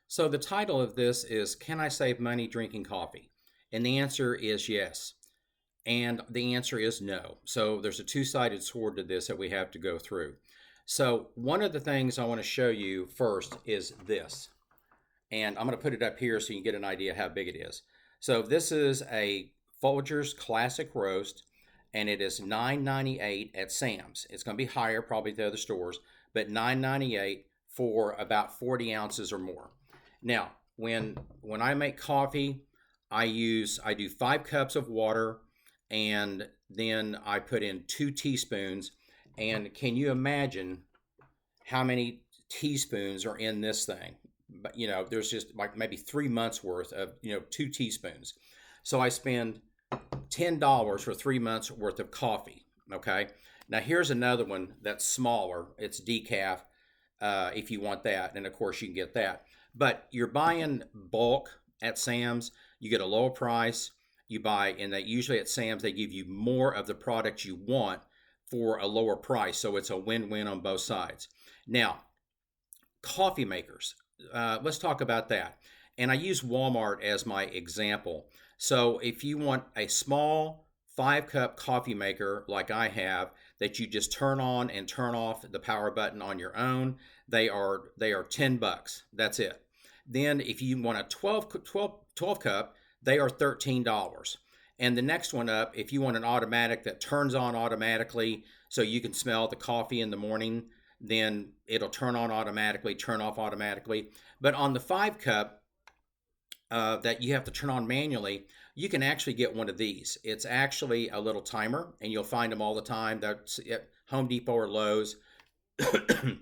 So the title of this is Can I Save Money Drinking Coffee? And the answer is yes. And the answer is no. So there's a two-sided sword to this that we have to go through. So one of the things I want to show you first is this. And I'm going to put it up here so you can get an idea how big it is. So this is a Folgers Classic Roast, and it is $9.98 at Sam's. It's going to be higher probably at the other stores, but $9.98 for about 40 ounces or more. Now, when I make coffee, I do 5 cups of water, and then I put in 2 teaspoons. And can you imagine how many teaspoons are in this thing? But there's just like maybe 3 months worth of 2 teaspoons. So I spend $10 for 3 months worth of coffee. Okay. Now here's another one that's smaller. It's decaf. If you want that, and of course you can get that. But you're buying bulk at Sam's, you get a lower price. You buy, and that usually at Sam's they give you more of the product you want for a lower price. So it's a win-win on both sides. Now, coffee makers. Let's talk about that. And I use Walmart as my example. So if you want a small 5 cup coffee maker like I have that you just turn on and turn off the power button on your own, they are $10. That's it. Then if you want a 12 cup, they are $13. And the next one up, if you want an automatic that turns on automatically so you can smell the coffee in the morning, then it'll turn on automatically, turn off automatically. But on the 5 cup that you have to turn on manually, you can actually get one of these. It's actually a little timer, and you'll find them all the time. That's at Home Depot or Lowe's.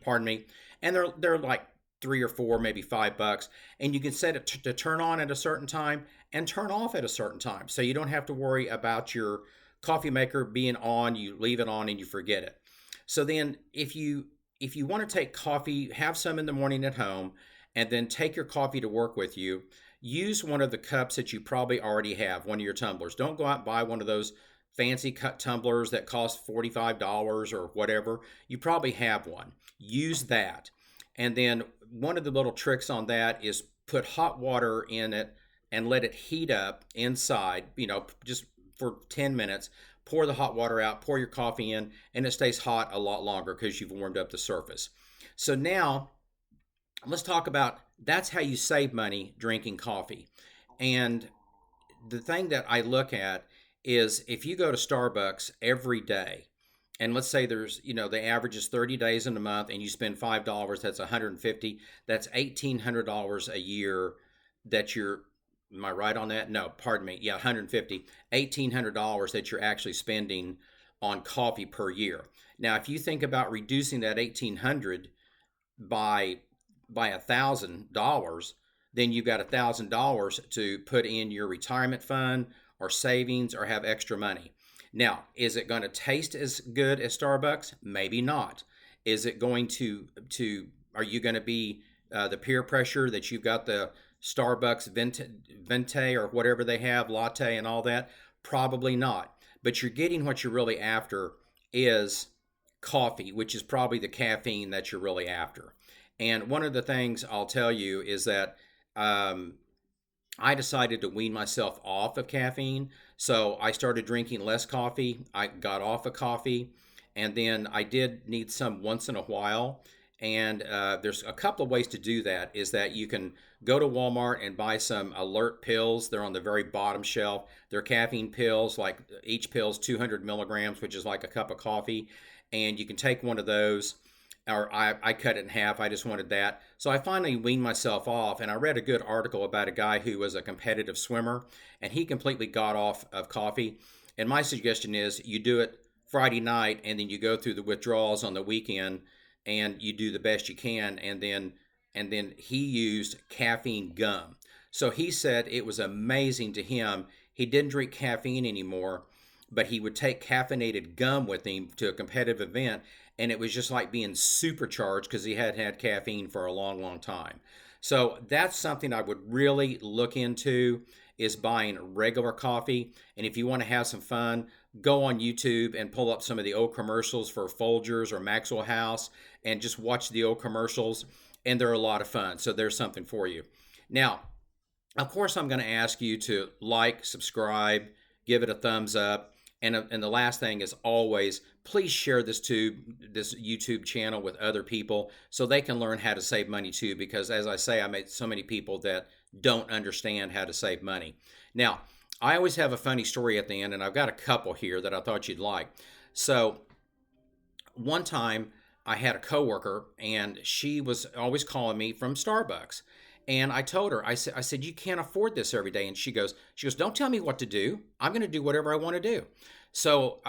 Pardon me. And they're like 3 or 4, maybe $5, and you can set it to turn on at a certain time and turn off at a certain time, so you don't have to worry about your coffee maker being on. You leave it on and you forget it. So then, if you want to take coffee, have some in the morning at home, and then take your coffee to work with you, use one of the cups that you probably already have, one of your tumblers. Don't go out and buy one of those fancy cut tumblers that cost $45 or whatever. You probably have one. Use that. And then one of the little tricks on that is put hot water in it and let it heat up inside, just for 10 minutes. Pour the hot water out, pour your coffee in, and it stays hot a lot longer because you've warmed up the surface. So now let's talk about that's how you save money drinking coffee. And the thing that I look at is if you go to Starbucks every day, and let's say there's, the average is 30 days in a month, and you spend $5, that's 150, that's $1,800 a year that you're, am I right on that? No, pardon me. Yeah, 150, $1,800 that you're actually spending on coffee per year. Now, if you think about reducing that 1,800 by $1,000, then you've got $1,000 to put in your retirement fund or savings or have extra money. Now, is it going to taste as good as Starbucks? Maybe not. Is it going are you going to be the peer pressure that you've got the Starbucks venti or whatever they have, latte and all that? Probably not. But you're getting what you're really after is coffee, which is probably the caffeine that you're really after. And one of the things I'll tell you is that I decided to wean myself off of caffeine. So I started drinking less coffee. I got off of coffee, and then I did need some once in a while. And there's a couple of ways to do that. Is that you can go to Walmart and buy some alert pills. They're on the very bottom shelf. They're caffeine pills, like each pill's 200 milligrams, which is like a cup of coffee. And you can take one of those, or I cut it in half. I just wanted that. So I finally weaned myself off, and I read a good article about a guy who was a competitive swimmer, and he completely got off of coffee. And my suggestion is you do it Friday night, and then you go through the withdrawals on the weekend, and you do the best you can. And then he used caffeine gum. So he said it was amazing to him. He didn't drink caffeine anymore, but he would take caffeinated gum with him to a competitive event, and it was just like being supercharged because he had had caffeine for a long, long time. So that's something I would really look into, is buying regular coffee. And if you want to have some fun, go on YouTube and pull up some of the old commercials for Folgers or Maxwell House and just watch the old commercials. and they're a lot of fun. So there's something for you. Now, of course, I'm going to ask you to like, subscribe, give it a thumbs up. And the last thing is always, please share this YouTube channel with other people so they can learn how to save money too. Because as I say, I met so many people that don't understand how to save money. Now, I always have a funny story at the end, and I've got a couple here that I thought you'd like. So one time I had a coworker, and she was always calling me from Starbucks. And I told her, I said, you can't afford this every day. And she goes, don't tell me what to do. I'm going to do whatever I want to do. So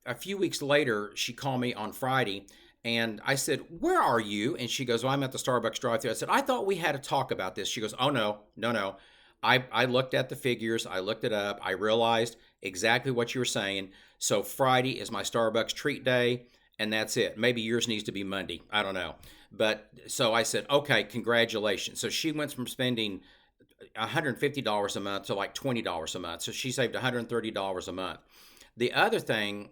a few weeks later, she called me on Friday, and I said, where are you? And she goes, well, I'm at the Starbucks drive-thru. I said, I thought we had to talk about this. She goes, oh, no. I looked at the figures. I looked it up. I realized exactly what you were saying. So Friday is my Starbucks treat day, and that's it. Maybe yours needs to be Monday. I don't know. But so I said, okay, congratulations. So she went from spending $150 a month to like $20 a month. So she saved $130 a month. The other thing,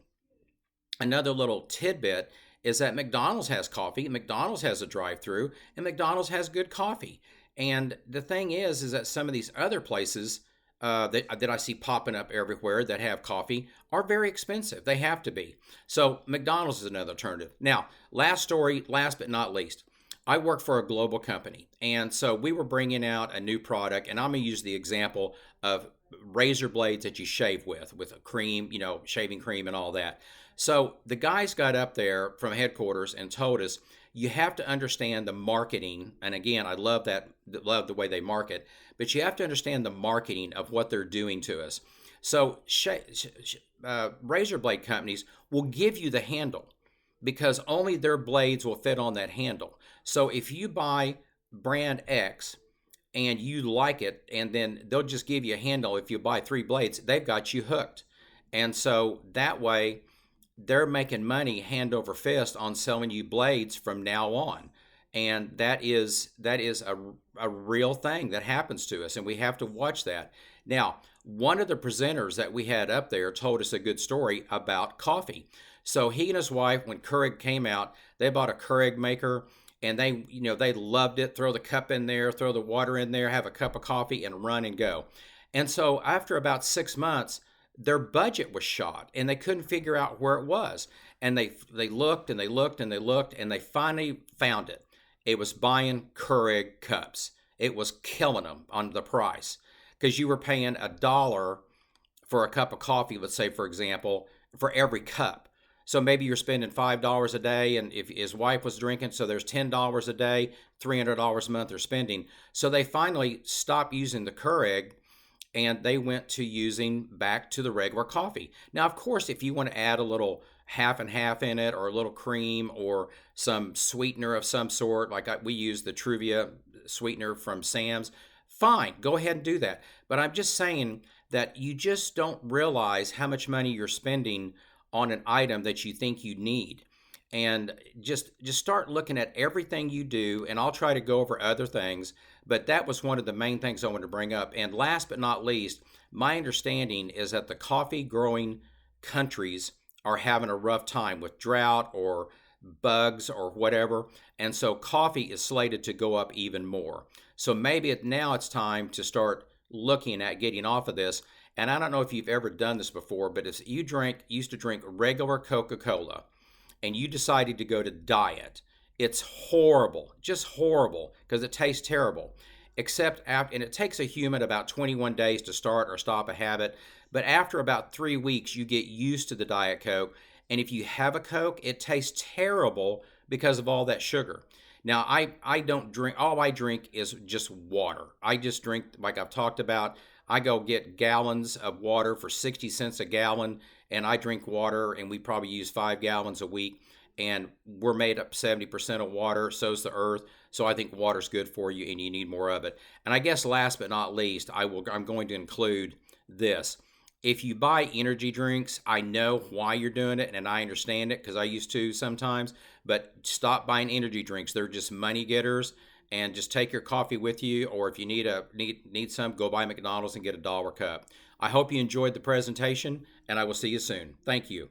another little tidbit, is that McDonald's has coffee, McDonald's has a drive-through, and McDonald's has good coffee. And the thing is that some of these other places that I see popping up everywhere that have coffee are very expensive. They have to be. So McDonald's is another alternative. Now, last but not least, I work for a global company. And so we were bringing out a new product, and I'm going to use the example of razor blades that you shave with a cream, shaving cream and all that. So the guys got up there from headquarters and told us, you have to understand the marketing. And again, I love the way they market, but you have to understand the marketing of what they're doing to us. So razor blade companies will give you the handle because only their blades will fit on that handle. So if you buy brand X and you like it, and then they'll just give you a handle. If you buy 3 blades, they've got you hooked. And so that way, they're making money hand over fist on selling you blades from now on. And that is a real thing that happens to us, and we have to watch that. Now, one of the presenters that we had up there told us a good story about coffee. So he and his wife, when Keurig came out, they bought a Keurig maker, and they loved it. Throw the cup in there, throw the water in there, have a cup of coffee, and run and go. And so after about 6 months, their budget was shot, and they couldn't figure out where it was. And they looked and they looked and they looked, and they finally found it. It was buying Keurig cups. It was killing them on the price because you were paying $1 for a cup of coffee, let's say, for example, for every cup. So maybe you're spending $5 a day, and if his wife was drinking, so there's $10 a day, $300 a month they're spending. So they finally stopped using the Keurig, and they went to using back to the regular coffee. Now, of course, if you want to add a little half and half in it, or a little cream, or some sweetener of some sort, like we use the Truvia sweetener from Sam's, fine, go ahead and do that. But I'm just saying that you just don't realize how much money you're spending on an item that you think you need. And just start looking at everything you do, and I'll try to go over other things, but that was one of the main things I wanted to bring up. And last but not least, my understanding is that the coffee growing countries are having a rough time with drought or bugs or whatever, and so coffee is slated to go up even more. So maybe now it's time to start looking at getting off of this. And I don't know if you've ever done this before, but if you used to drink regular Coca-Cola and you decided to go to diet, it's horrible, just horrible, because it tastes terrible. And it takes a human about 21 days to start or stop a habit. But after about 3 weeks, you get used to the Diet Coke. And if you have a Coke, it tastes terrible because of all that sugar. Now, I don't drink, all I drink is just water. I just drink, like I've talked about, I go get gallons of water for 60 cents a gallon, and I drink water, and we probably use 5 gallons a week. And we're made up 70% of water, so's the earth. So I think water's good for you, and you need more of it. And I guess last but not least, I'm going to include this. If you buy energy drinks, I know why you're doing it, and I understand it because I used to sometimes, but stop buying energy drinks. They're just money getters, and just take your coffee with you, or if you need some, go buy McDonald's and get $1 cup. I hope you enjoyed the presentation, and I will see you soon. Thank you.